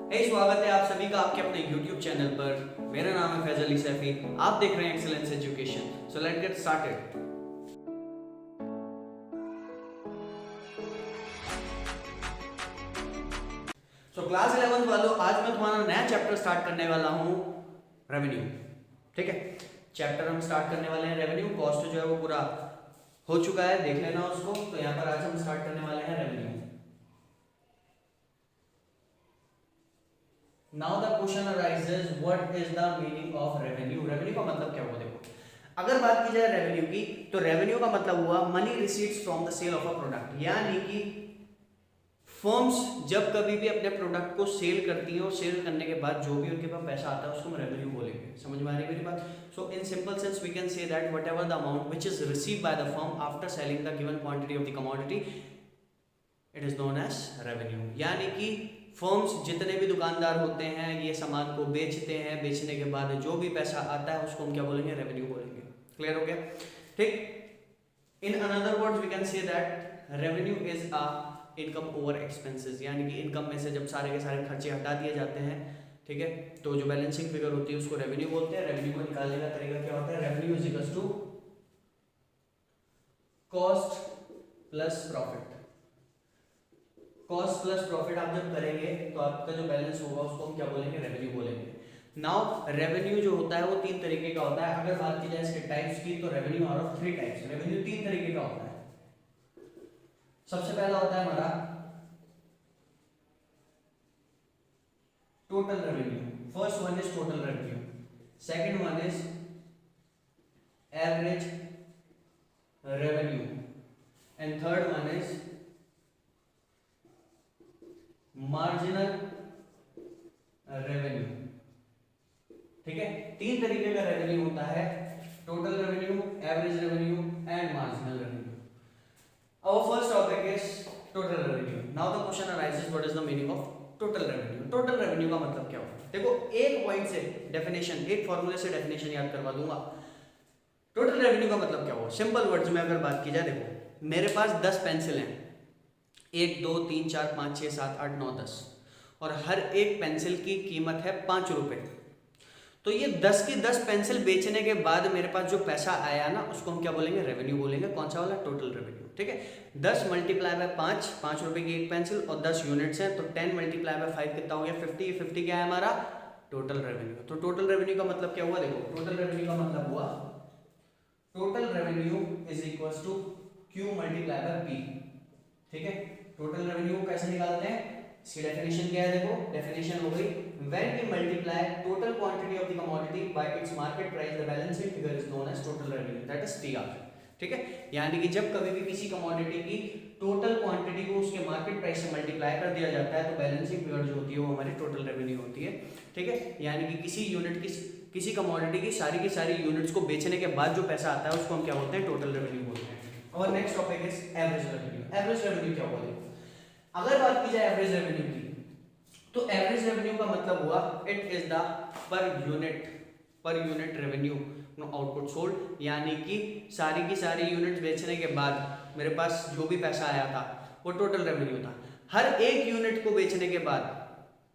स्वागत है आप सभी का आपके अपने YouTube चैनल पर। मेरा नाम है फैजल अली सैफी। आप देख रहे हैं excellence education. So let's get started. So class 11th वालों, आज मैं तुम्हारा नया चैप्टर स्टार्ट करने वाला हूँ, रेवेन्यू। ठीक है, चैप्टर हम स्टार्ट करने वाले हैं रेवेन्यू। कॉस्ट जो है वो पूरा हो चुका है, देख लेना उसको। तो यहाँ पर आज हम स्टार्ट करने वाले हैं revenue. Now the question arises, what is the meaning of revenue? Revenue का मतलब क्या हुआ? देखो, अगर बात की जाए रेवेन्यू की, तो रेवेन्यू का मतलब हुआ money receipts from the sale of a product. यानी कि फर्म्स जब कभी भी अपने प्रोडक्ट को सेल करती हैं और सेल करने के बाद जो भी उनके पास पैसा आता है उसको हम रेवेन्यू बोलेंगे। समझ में आ रही है मेरी बात? So in simple sense we can say that whatever the amount which is receive by the firm after selling the given quantity of the commodity, it is known as revenue. यानी कि firms जितने भी दुकानदार होते हैं ये सामान को बेचते हैं, बेचने के बाद जो भी पैसा आता है उसको हम क्या बोलेंगे? रेवेन्यू बोलेंगे। क्लियर हो गया? ठीक। In another words we can say that revenue is a income over expenses. यानी कि इनकम में से जब सारे के सारे खर्चे हटा दिए जाते हैं, ठीक है, तो जो बैलेंसिंग फिगर होती है उसको रेवेन्यू बोलते हैं। रेवेन्यू को निकालने का तरीका क्या होता है? Revenue is equals to cost plus profit. Cost plus profit आप जब करेंगे तो आपका जो बैलेंस होगा उसको हम क्या बोलेंगे? रेवेन्यू बोलेंगे। नाउ रेवेन्यू जो होता है वो तीन तरीके का होता है। अगर बात की जाए इसके टाइप्स की, तो revenue are of three types. Revenue तीन तरीके का होता है। सबसे पहला होता है हमारा total revenue. First one is total revenue, second one is average revenue, and third one is marginal revenue. ठीक है, तीन तरीके का रेवेन्यू होता है, total revenue, average revenue and marginal revenue. Our first topic is total revenue. Now the question arises, what is the meaning of total revenue? Total revenue का मतलब क्या होता है? देखो, एक पॉइंट से डेफिनेशन, एक फॉर्मूले से डेफिनेशन याद करवा दूंगा। टोटल रेवेन्यू का मतलब क्या हुआ? सिंपल वर्ड्स में अगर बात की जाए, देखो मेरे पास 10 पेंसिल हैं, 1 2 3 4 5 6 7 8 9 10, और हर एक पेंसिल की कीमत है 5 रुपए। तो ये 10 की 10 पेंसिल बेचने के बाद मेरे पास जो पैसा आया ना, उसको हम क्या बोलेंगे? रेवेन्यू बोलेंगे। कौन सा वाला? Total revenue. ठीक है, 10 मल्टीप्लाई बाय 5 रुपए की एक पेंसिल और 10 यूनिट्स हैं, तो 10 मल्टीप्लाई बाय 5 कितना हो गया? 50। 50 क्या है हमारा? Total revenue. तो टोटल रेवेन्यू का मतलब क्या हुआ? देखो, टोटल रेवेन्यू का मतलब हुआ total revenue is equal to q multiply by p. ठीक है, टोटल रेवेन्यू कैसे निकालते हैं? इसकी डेफिनेशन क्या है? देखो, डेफिनेशन हो गई, when we multiply total quantity of the commodity by its market price, the balancing figure is known as total revenue, that is TR। ठीक है, यानी कि जब कभी भी किसी कमोडिटी की टोटल क्वांटिटी को उसके मार्केट प्राइस से मल्टीप्लाई कर दिया जाता है तो बैलेंसिंग फिगर जो होती है वो हमारी टोटल रेवेन्यू होती है। ठीक है, यानी कि किसी यूनिट की, किसी कमोडिटी की सारी यूनिट्स को बेचने के बाद जो पैसा आता है उसको हम क्या बोलते हैं? टोटल रेवेन्यू बोलते हैं। और next topic is average revenue. Average revenue क्या हुआ? देखो, अगर बात की जाए एवरेज रेवेन्यू की, तो एवरेज रेवेन्यू का मतलब हुआ it is the per unit revenue output sold. यानी कि सारी की सारी यूनिट्स बेचने के बाद मेरे पास जो भी पैसा आया था वो टोटल रेवेन्यू था। हर एक यूनिट को बेचने के बाद,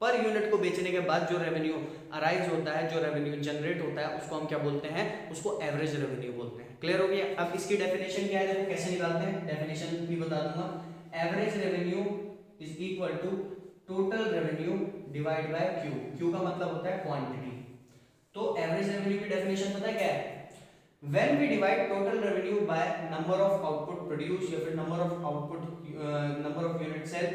पर यूनिट को बेचने के बाद जो रेवेन्यू अराइज होता है, जो रेवेन्यू जनरेट होता है, उसको हम क्या बोलते हैं? उसको एवरेज रेवेन्यू बोलते हैं। क्लियर हो गया? अब इसकी डेफिनेशन क्या है? देखो कैसे निकालते हैं, डेफिनेशन भी बता दूंगा। Average revenue is equal to total revenue divide by q. Q का मतलब होता है क्वांटिटी। तो एवरेज रेवेन्यू की डेफिनेशन पता है क्या है? When we divide total revenue by number of output produced या फिर number of unit sell,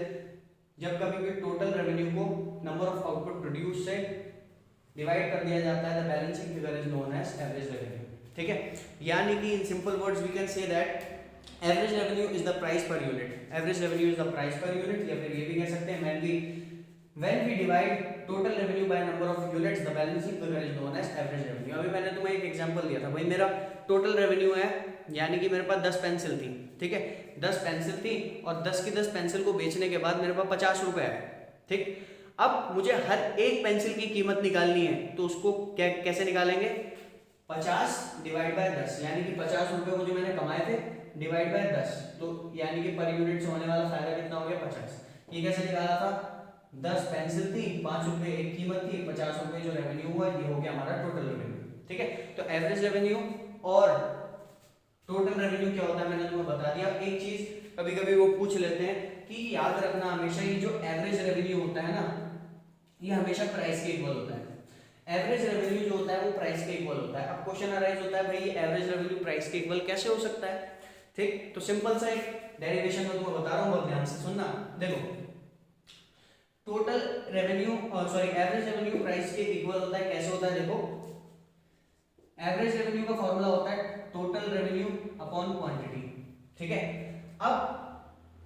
जब कभी भी टोटल रेवेन्यू को नंबर ऑफ आउटपुट प्रोड्यूस से डिवाइड कर दिया जाता है, the balancing figure is known as average revenue. ठीक है, यानी कि in simple words we can say that average revenue is the price per unit. Average revenue is the price per unit, या फिर ये भी कह सकते हैं when we divide total revenue by number of units, the balancing figure is known as average revenue। अभी मैंने तुम्हें एक एग्जांपल दिया था, भाई मेरा टोटल रेवेन्यू है, यानी कि मेरे पास 10 पेंसिल थी। ठीक है, 10 पेंसिल थी और 10 की 10 पेंसिल को बेचने के बाद मेरे पास 50 रुपए है। ठीक, अब मुझे हर एक पेंसिल की कीमत निकालनी है, तो उसको कैसे निकालेंगे? 50 डिवाइड बाय 10, यानी कि 50 रुपए को जो मैंने कमाए थे डिवाइड बाय 10, तो यानी कि पर यूनिट से होने वाला फायदा कितना हो गया? 50। ये कैसे निकाला था? 10 पेंसिल थी, 5 रुपए एक कीमत थी, 50 रुपए जो रेवेन्यू हुआ, ये हो गया हमारा टोटल रेवेन्यू। ठीक है, तो एवरेज रेवेन्यू और टोटल रेवेन्यू क्या होता है मैंने तुम्हें बता दिया। एक चीज कभी कभी वो पूछ लेते हैं कि याद रखना हमेशा, ये जो एवरेज रेवेन्यू होता है ना, ये हमेशा प्राइस के इक्वल होता है। एवरेज रेवेन्यू जो होता है वो प्राइस के इक्वल होता है। अब क्वेश्चन अराइज होता है भाई एवरेज रेवेन्यू प्राइस के इक्वल कैसे हो सकता है। ठीक, तो सिंपल सा एक डेरिवेशन में तुम्हें बता रहा हूं, बहुत ध्यान से सुनना। देखो total revenue sorry average revenue price के इक्वल होता है। कैसे होता है देखो, एवरेज रेवेन्यू का फॉर्मूला होता है टोटल रेवेन्यू अपॉन क्वांटिटी। ठीक है, अब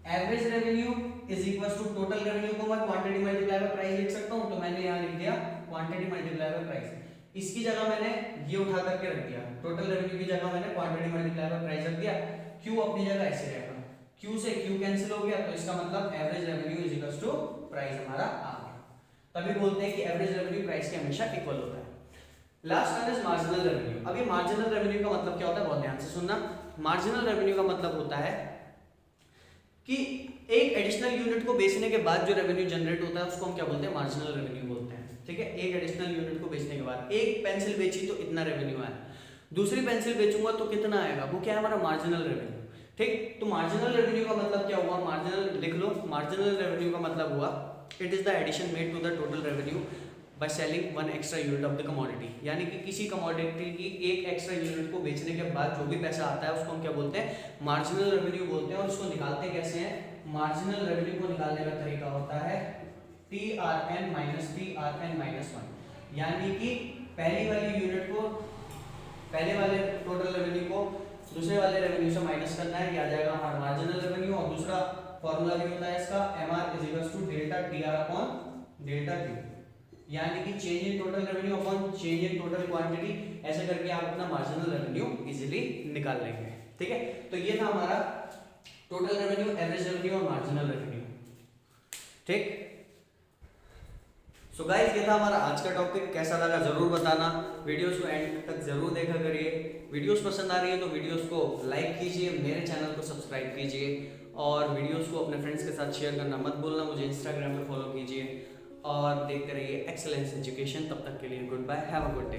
average revenue is equal to total revenue को मैं क्वांटिटी मल्टीप्लाई बाय प्राइस लिख सकता हूं, तो मैंने यहां लिख दिया क्वांटिटी मल्टीप्लाई बाय प्राइस। इसकी जगह मैंने ये उठा करके रख दिया, टोटल रेवेन्यू की जगह मैंने क्वांटिटी मल्टीप्लाई बाय प्राइस रख दिया। क्यू अपनी जगह ऐसे रहेगा, क्यू से क्यू कैंसिल हो गया, तो इसका मतलब average revenue is equal to price हमारा आ गया। तभी बोलते हैं कि एवरेज रेवेन्यू प्राइस के हमेशा इक्वल होता है। Last one is marginal revenue. अब ये मार्जिनल रेवेन्यू का मतलब क्या होता है, बहुत ध्यान से सुनना। मार्जिनल रेवेन्यू का मतलब होता है कि एक एडिशनल यूनिट को बेचने के बाद जो रेवेन्यू जनरेट होता है उसको हम क्या बोलते हैं, मार्जिनल रेवेन्यू बोलते हैं। ठीक है, एक एडिशनल यूनिट को बेचने के बाद एक पेंसिल बेची तो इतना रेवेन्यू आया, दूसरी पेंसिल बेचूंगा तो कितना आएगा, वो क्या है हमारा मार्जिनल रेवेन्यू। ठीक, तो मार्जिनल रेवेन्यू का मतलब क्या हुआ, मार्जिनल लिख लो, मार्जिनल रेवेन्यू का मतलब हुआ it is the addition made to the total revenue by selling one extra unit of the commodity. यानी कि किसी कमोडिटी की एक एक्स्ट्रा यूनिट को बेचने के बाद जो भी पैसा आता है उसको हम क्या बोलते हैं, मार्जिनल रेवेन्यू बोलते हैं। और उसको निकालते कैसे हैं, मार्जिनल रेवेन्यू को निकालने का तरीका होता है TRN माइनस TRN माइनस 1। यानी कि पहली वाली यूनिट को, पहले वाले टोटल रेवेन्यू को दूसरे वाले रेवेन्यू से माइनस करना है, ये आ जाएगा हमारा मार्जिनल रेवेन्यू। और दूसरा फॉर्मूला भी होता है इसका MR is equal to delta TR upon delta Q, यानी कि change in total revenue upon change in total quantity. ऐसे करके आप अपना मार्जिनल रेवेन्यू इजीली निकाल लेंगे। ठीक है, तो ये था हमारा टोटल रेवेन्यू, एवरेज रेवेन्यू और मार्जिनल रेवेन्यू। ठीक, सो गाइस ये था हमारा आज का टॉपिक। कैसा लगा जरूर बताना, वीडियोस को एंड तक जरूर देखा करिए। वीडियोस पसंद आ रही है तो वीडियोस को लाइक कीजिए, मेरे चैनल को सब्सक्राइब कीजिए और वीडियोस को अपने फ्रेंड्स के साथ शेयर करना मत भूलना। मुझे इंस्टाग्राम पे फॉलो कीजिए और देखते रहिए एक्सेलेंस एजुकेशन। तब तक के लिए goodbye, have a good day.